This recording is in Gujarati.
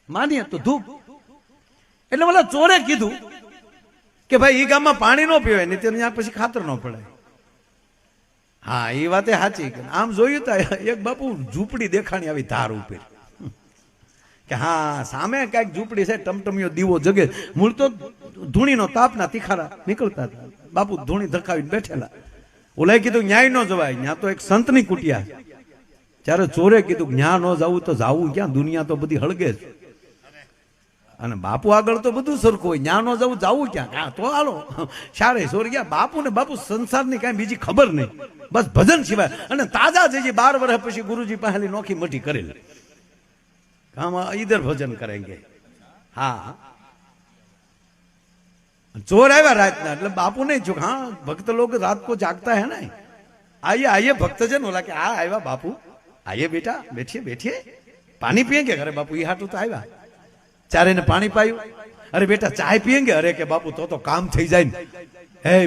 માનીએ તો ધૂપ. એટલે ઓલા ચોરે કીધું કે ભાઈ એ ગામમાં પાણી ન પીવાય નહીં ત્યાં પછી ખાતર ન પડાય. હા એ વાતે સાચી. આમ જોયું તા એક બાપુ ઝૂંપડી દેખાણી આવી ધાર ઉપર કે હા સામે કઈક ઝૂંપડી છે, ટમટમિયો દીવો જગે. મૂળ તો ધૂણીનો તાપના તિખારા નીકળતા હતા. બાપુ ધૂણી ધકાવીને બેઠેલા. ઓલાએ કીધું ન્યાય ન જવાય, ન્યા તો એક સંતની કુટિયા. જ્યારે ચોરે કીધું ન્યા ન જવું તો જાવું ક્યાં, દુનિયા તો બધી હળગે છે. અને બાપુ આગળ તો બધું સરખું હોય, ન્યા ન જવું જાવું ક્યાં, હા તો હાલો શારે સોર ગયા. બાપુ ને બાપુ સંસારની કાંઈ બીજી ખબર નહીં, બસ ભજન સિવાય. અને તાજા જજી 12 વર્ષ પછી ગુરુજી પાસે નોખી મઠી કરેલી, हम इधर भजन करेंगे. हाँ चोर आया रात ना, मतलब बापू नहीं चुक. हाँ भक्त लोग रात को जागता है ना, आइए आइए भक्तजन. बोला कि हाँ आया बापू, आइए बेटा बैठिए बैठिए, पानी पियेंगे. अरे बापू ये हाटू तो आया. चारे ने पानी पायु. अरे बेटा चाय पियेंगे. अरे के बापू तो काम थी जाए.